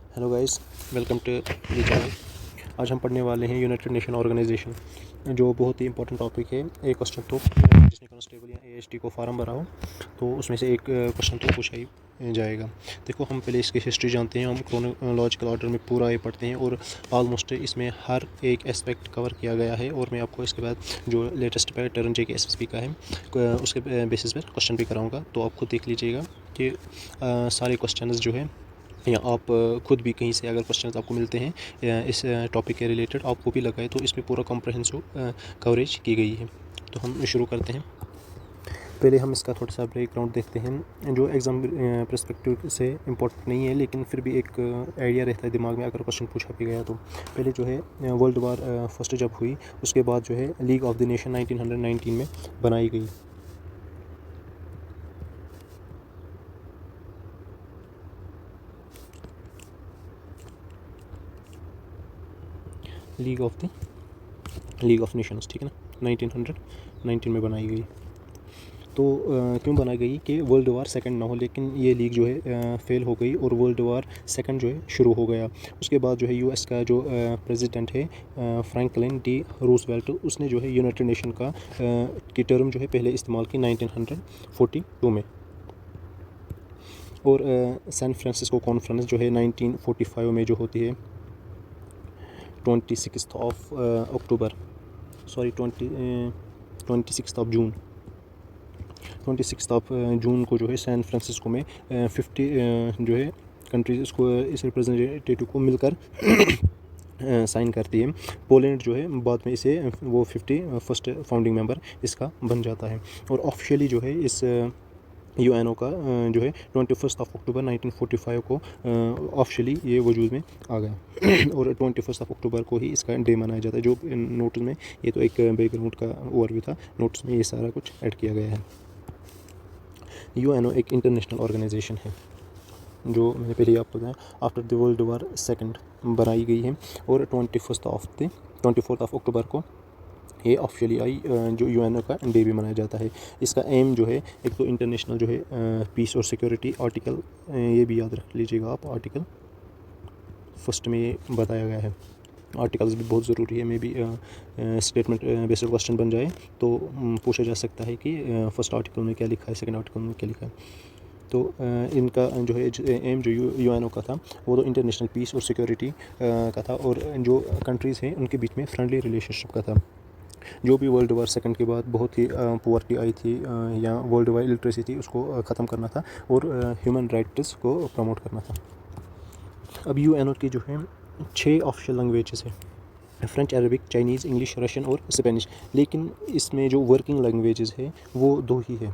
Hello guys, welcome to the channel. आज हम पढ़ने वाले हैं यूनाइटेड नेशन ऑर्गेनाइजेशन, जो बहुत ही इंपॉर्टेंट टॉपिक है। एक क्वेश्चन तो जिसने कांस्टेबल या एएसटी को फॉर्म भरा हो तो उसमें से एक क्वेश्चन तो पूछा ही जाएगा। देखो, हम पहले इसकी हिस्ट्री जानते हैं, हम क्रोनोलॉजिकल ऑर्डर में पूरा ये पढ़ते हैं और ऑलमोस्ट इसमें हर एक एस्पेक्ट कवर किया गया है। और मैं आपको इसके बाद जो लेटेस्ट पे टर्न जे के एसएसपी का है उसके बेसिस पर क्वेश्चन भी कराऊँगा, तो आप खुद देख लीजिएगा कि सारे क्वेश्चन जो है, या आप खुद भी कहीं से अगर क्वेश्चंस आपको मिलते हैं इस टॉपिक के रिलेटेड, आप वो भी लगाए, तो इसमें पूरा कॉम्प्रहेंसिव कवरेज की गई है। तो हम शुरू करते हैं। पहले हम इसका थोड़ा सा बैकग्राउंड देखते हैं, जो एग्ज़ाम पर्सपेक्टिव से इम्पोर्टेंट नहीं है, लेकिन फिर भी एक आइडिया रहता है दिमाग में अगर क्वेश्चन पूछा भी गया तो। पहले जो है वर्ल्ड वार फर्स्ट जब हुई, उसके बाद जो है लीग ऑफ द नेशन 1919 में बनाई गई। लीग ऑफ नेशंस, ठीक है ना, 1919 में बनाई गई। तो क्यों बनाई गई कि वर्ल्ड वार सेकंड ना हो, लेकिन ये लीग जो है फेल हो गई और वर्ल्ड वार सेकंड जो है शुरू हो गया। उसके बाद जो है यूएस का जो प्रेसिडेंट है फ्रैंकलिन डी रूजवेल्ट, उसने जो है यूनाइटेड नेशन का की टर्म जो है पहले इस्तेमाल की 1942 में। और सैन फ्रांसिस्को कॉन्फ्रेंस जो है 1945 में जो होती है 26 जून 26 जून को जो है सैन फ्रांसिस्को में 50 जो है कंट्रीज इसको इस रिप्रेजेंटेटिव को मिलकर साइन करती है। पोलैंड जो है बाद में इसे वो 51st फाउंडिंग मेंबर इसका बन जाता है। और ऑफिशियली जो है इस यूएनओ का जो है 21 अक्टूबर 1945 को ऑफिशियली ये वजूद में आ गया। और 21 अक्टूबर को ही इसका डे मनाया जाता है। जो नोट्स में, ये तो एक बैकग्राउंड का ओवरव्यू था, नोट्स में ये सारा कुछ ऐड किया गया है। यूएनओ एक इंटरनेशनल ऑर्गेनाइजेशन है, जो मैंने पहले आपको बताया after the world war second बनाई गई है। और 24 अक्टूबर को ये ऑफिशियली आई, जो यूएनओ का डे भी मनाया जाता है। इसका एम जो है, एक तो इंटरनेशनल जो है पीस और सिक्योरिटी, आर्टिकल ये भी याद रख लीजिएगा आप, आर्टिकल फर्स्ट में ये बताया गया है। आर्टिकल्स भी बहुत ज़रूरी है, मे भी स्टेटमेंट बेस्ड क्वेश्चन बन जाए तो पूछा जा सकता है कि फर्स्ट आर्टिकल में क्या लिखा है, सेकंड आर्टिकल में क्या लिखा है। तो इनका जो है एम जो यूएनओ का था, वो तो इंटरनेशनल पीस और सिक्योरिटी का था, और जो कंट्रीज़ हैं उनके बीच में फ्रेंडली रिलेशनशिप का था। जो भी वर्ल्ड वार सेकंड के बाद बहुत ही पुअर्टी आई थी या वर्ल्ड वाइड इलिटरेसी थी, उसको ख़त्म करना था और ह्यूमन राइट्स को प्रमोट करना था। अब यूएनओ की जो है 6 ऑफिशियल लैंग्वेजेस है, French, Arabic, Chinese, English, Russian और स्पेनिश। लेकिन इसमें जो वर्किंग लैंग्वेजेस है वो 2 ही है।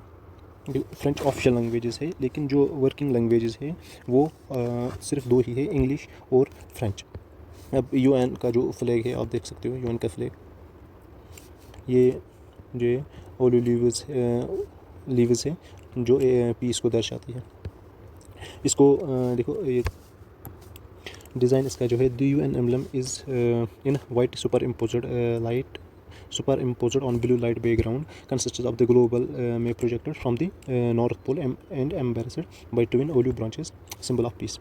फ्रेंच ऑफिशियल लैंग्वेजेस है, लेकिन जो वर्किंग लैंग्वेजेस है वो सिर्फ 2 ही है, इंग्लिश और फ्रेंच। अब यूएन का जो फ्लैग है आप देख सकते हो, यूएन का फ्लैग ये जो ओलिव लीव्स है, जो पीस को दर्शाती है। इसको देखो, ये डिज़ाइन इसका जो है, the UN emblem is in white superimposed on blue light background, consists of the global में projected from the North Pole and embraced by twin olive branches, symbol of peace.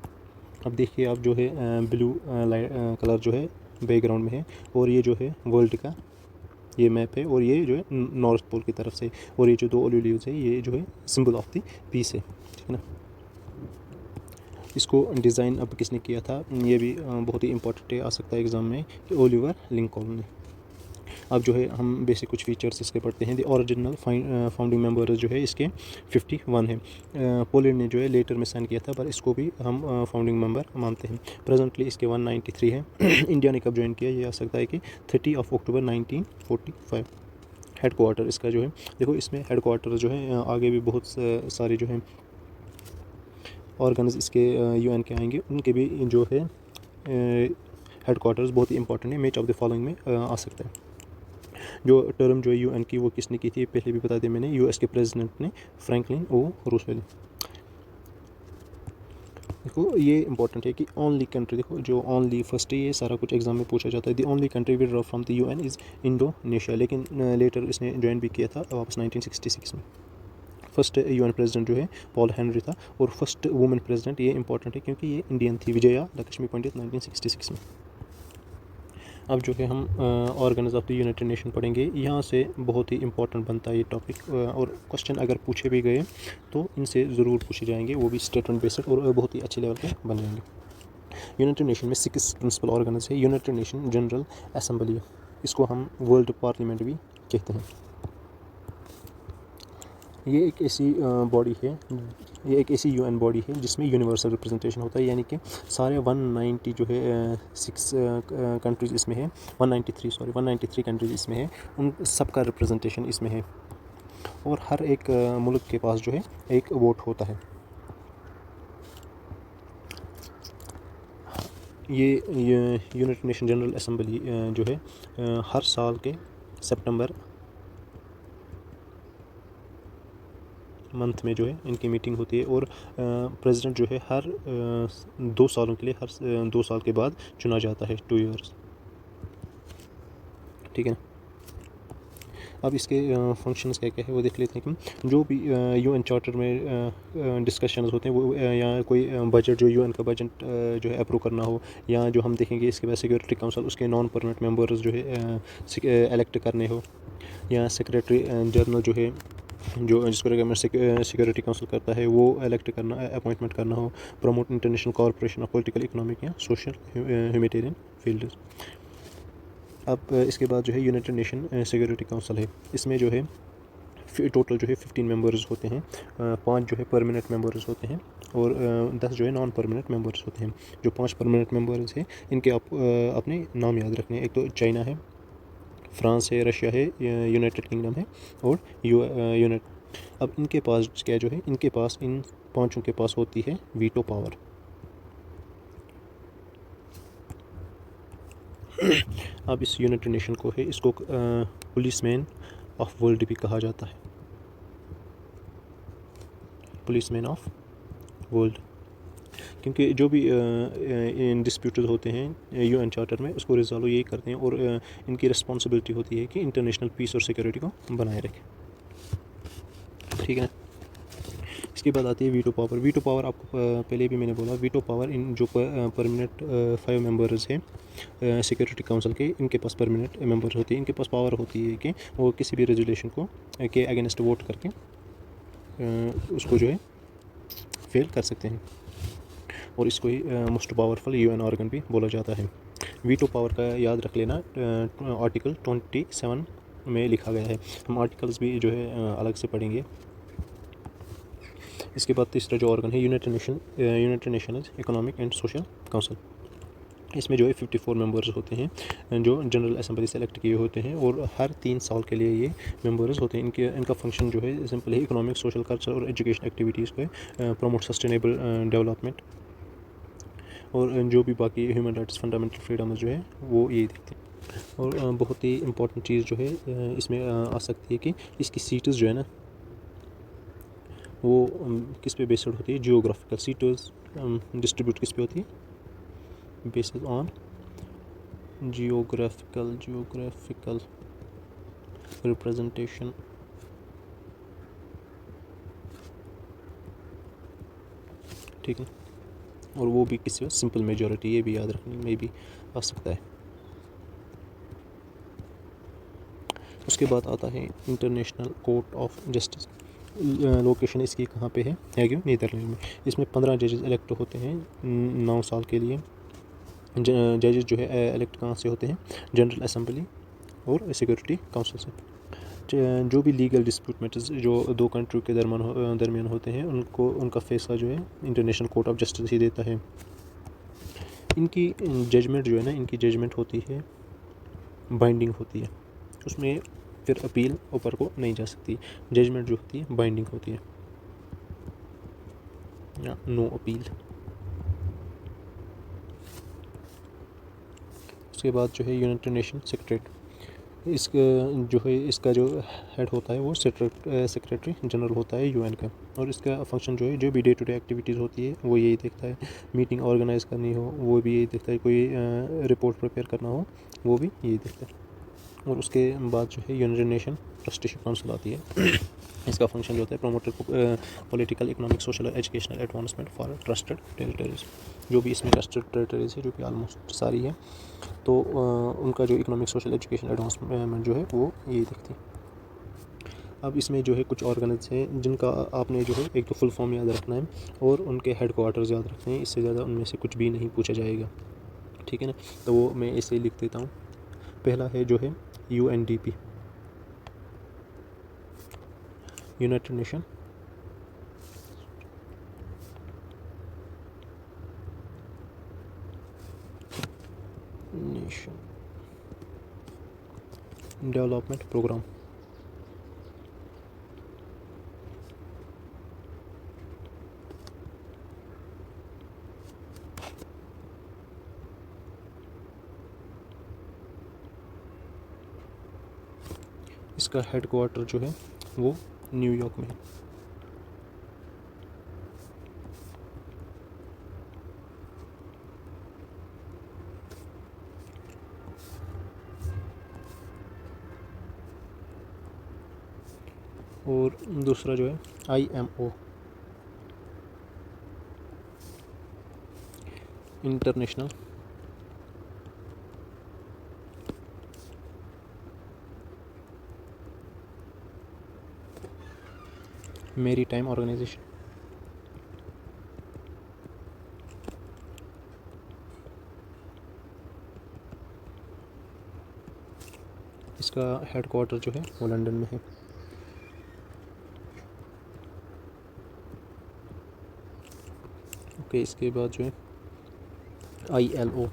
अब देखिए आप, जो है blue colour जो है background में है, और ये जो है वर्ल्ड का ये मैप है, और ये जो है नॉर्थ पोल की तरफ से, और ये जो 2 ओलिव लीव्स है ये जो है सिंबल ऑफ द पीस है, ठीक है ना। इसको डिज़ाइन अब किसने किया था, ये भी बहुत ही इंपॉर्टेंट आ सकता है एग्ज़ाम में, कि ओलिवर लिंकॉल्न ने। अब जो है हम बेसिक कुछ फीचर्स इसके पढ़ते हैं। द ओरिजिनल फाउंडिंग मेंबर्स जो है इसके 51 है। पोलैंड ने जो है लेटर में साइन किया था, पर इसको भी हम फाउंडिंग मेंबर मानते हैं। प्रेजेंटली इसके 193 है। इंडिया ने कब ज्वाइन किया, ये आ सकता है कि 30 अक्टूबर 1945। हेड क्वार्टर इसका जो है, देखो इसमें हेड क्वार्टर जो है, आगे भी बहुत सारे जो है ऑर्गन्स इसके यूएन के आएंगे, उनके भी जो है हेड क्वार्टर्स बहुत ही इंपॉर्टेंट है। मैच ऑफ द फॉलोइंग में आ सकता है। जो टर्म जो है यूएन की, वो किसने की थी, पहले भी बता दिया मैंने, यूएस के प्रेसिडेंट ने, फ्रैंकलिन ओ रूजवेल्ट। देखो ये इंपॉर्टेंट है कि ओनली कंट्री, देखो जो ओनली फर्स्ट है, ये सारा कुछ एग्जाम में पूछा जाता है। The only country withdraw from the UN is Indonesia, लेकिन लेटर इसने ज्वाइन भी किया था वापस 1966 में। फर्स्ट UN प्रेसिडेंट जो है पॉल हेनरी था, और फर्स्ट वुमेन प्रेसिडेंट, ये इंपॉर्टेंट है क्योंकि ये इंडियन थी, विजया लक्ष्मी पंडित 1966 में। अब जो है हम organs of the United nation पढ़ेंगे। यहाँ से बहुत ही इंपॉर्टेंट बनता है ये टॉपिक, और क्वेश्चन अगर पूछे भी गए तो इनसे ज़रूर पूछे जाएंगे, वो भी स्टेटमेंट बेस्ड और बहुत ही अच्छे लेवल पे बन जाएंगे। यूनाइटेड नेशन में 6 प्रिंसिपल ऑर्गन्स है। यूनाइटेड नेशन जनरल असेंबली, इसको हम वर्ल्ड पार्लियामेंट भी कहते हैं। ये एक ऐसी बॉडी है, ये एक ऐसी UN बॉडी है जिसमें यूनिवर्सल रिप्रेजेंटेशन होता है, यानी कि सारे 190 जो है 6 कंट्रीज़ इसमें है, 193 कंट्रीज़ इसमें है, उन सबका रिप्रेजेंटेशन इसमें है, और हर एक मुल्क के पास जो है एक वोट होता है। ये यूनाइटेड नेशन जनरल असेंबली जो है हर साल के सितंबर मंथ में जो है इनकी मीटिंग होती है, और प्रेसिडेंट जो है हर 2 सालों के लिए, हर 2 साल के बाद चुना जाता है, 2 ईयर्स, ठीक है ना। अब इसके फंक्शंस क्या क्या है वो देख लेते हैं कि जो भी UN चार्टर में डिस्कशंस होते हैं वो, या कोई बजट जो UN का बजट जो है अप्रूव करना हो, या जो हम देखेंगे इसके बाद सिक्योरिटी काउंसिल उसके नॉन परमानेंट मेंबर्स जो है इलेक्ट करने हो, या सेक्रेटरी जनरल जो है जो जिसको गवर्नमेंट सिक्योरिटी काउंसिल करता है वो इलेक्ट करना, अपॉइंटमेंट करना हो, promote international corporation of political, economic या सोशल ह्यूमैनिटेरियन फील्ड्स। अब इसके बाद जो है यूनाइटेड नेशन सिक्योरिटी काउंसिल है, इसमें जो है टोटल जो है 15 मेंबर्स होते हैं, 5 जो है परमानेंट मेंबर्स होते हैं, और 10 जो है नॉन परमानेंट मेंबर्स होते हैं। जो 5 परमानेंट मेंबर्स हैं इनके अपने नाम याद रखने हैं। एक तो चाइना है, फ्रांस है, रशिया है, यूनाइटेड किंगडम है, और अब इनके पास क्या जो है, इनके पास, इन 5 के पास होती है वीटो पावर। अब इस यूनाइटेड नेशन को है, इसको पुलिसमैन ऑफ वर्ल्ड भी कहा जाता है, पुलिसमैन ऑफ वर्ल्ड, क्योंकि जो भी डिस्प्यूटेड होते हैं UN चार्टर में उसको रिजॉल्व यही करते हैं, और इनकी रिस्पॉन्सिबिलिटी होती है कि इंटरनेशनल पीस और सिक्योरिटी को बनाए रखें, ठीक है ना। इसके बाद आती है वीटो पावर। वीटो पावर आपको पहले भी मैंने बोला, वीटो पावर इन जो परमानेंट 5 मेंबर्स हैं सिक्योरिटी काउंसिल के, इनके पास परमानेंट मेंबर्स होती है, इनके पास पावर होती है कि वो किसी भी रेजोल्यूशन को के अगेंस्ट वोट करके उसको जो है फेल कर सकते हैं, और इसको ही मोस्ट पावरफुल UN ऑर्गन भी बोला जाता है। वीटो पावर का याद रख लेना, आर्टिकल 27 में लिखा गया है। हम आर्टिकल्स भी जो है अलग से पढ़ेंगे। इसके बाद तीसरा जो ऑर्गन है United Nations economic and social council, इसमें जो है 54 मेंबर्स होते हैं जो जनरल असेंबली से इलेक्ट किए होते हैं, और हर 3 साल के लिए ये मेंबर्स होते हैं। इनका फंक्शन जो है सिंपल है, इकोनॉमिक, सोशल, कल्चर और एजुकेशन एक्टिविटीज़ को प्रमोट सस्टेनेबल डेवलपमेंट, और जो भी बाकी ह्यूमन राइट्स, फंडामेंटल फ्रीडम्स जो है वो यही देखते हैं। और बहुत ही इंपॉर्टेंट चीज़ जो है इसमें आ सकती है कि इसकी सीट्स जो है ना वो किस पे बेस्ड होती है, जियोग्राफिकल सीट्स डिस्ट्रीब्यूट किस पे होती है, बेस्ड ऑन जियोग्राफिकल रिप्रेजेंटेशन, ठीक है, और वो भी किसी सिंपल मेजॉरिटी, ये भी याद रखने में भी आ सकता है। उसके बाद आता है international court of justice. Location इसकी कहाँ पे है क्यों, नीदरलैंड में। इसमें 15 जजेस इलेक्ट होते हैं 9 साल के लिए। जजेस जो है इलेक्ट कहाँ से होते हैं, जनरल असेंबली और सिक्योरिटी काउंसिल से। जो भी लीगल डिस्प्यूट मैटर्स जो 2 कंट्री के दरमियान होते हैं उनका फैसला जो है इंटरनेशनल कोर्ट ऑफ जस्टिस ही देता है। इनकी जजमेंट जो है ना, इनकी जजमेंट होती है बाइंडिंग होती है, उसमें फिर अपील ऊपर को नहीं जा सकती। जजमेंट जो होती है बाइंडिंग होती है, या नो अपील। उसके बाद जो है यूनाइटेड नेशन सेक्रेटरी, इसका जो हेड होता है वो सेक्रेटरी जनरल होता है UN का, और इसका फंक्शन जो है जो भी डे टू डे एक्टिविटीज़ होती है वो यही देखता है। मीटिंग ऑर्गेनाइज़ करनी हो वो भी यही देखता है, कोई रिपोर्ट प्रिपेयर करना हो वो भी यही देखता है। और उसके बाद जो है यूनाइटेड नेशन ट्रस्टीशिप काउंसिल आती है। इसका फंक्शन जो होता है प्रोमोटर पॉलिटिकल, इकोनॉमिक, सोशल और educational advancement for trusted territories. जो भी इसमें ट्रस्टेड टेरिटरीज है, जो कि ऑलमोस्ट सारी है, तो उनका जो इकोनॉमिक, सोशल, एजुकेशनल एडवांसमेंट जो है वो ये दिखती है। अब इसमें जो है कुछ ऑर्गन्स हैं जिनका आपने जो है एक तो फुल फॉर्म याद रखना है और उनके हेड क्वार्टर्स याद रखने हैं, इससे ज़्यादा उनमें से कुछ भी नहीं पूछा जाएगा, ठीक है ना। तो वो मैं इसे लिख देता हूँ। पहला है जो है UNDP, United Nation Development Programme. इसका हेड क्वार्टर जो है वो न्यूयॉर्क में है। और दूसरा जो है IMO, इंटरनेशनल मैरीटाइम ऑर्गेनाइजेशन। इसका हेड क्वार्टर जो है वो लंदन में है। ओके, इसके बाद जो है ILO,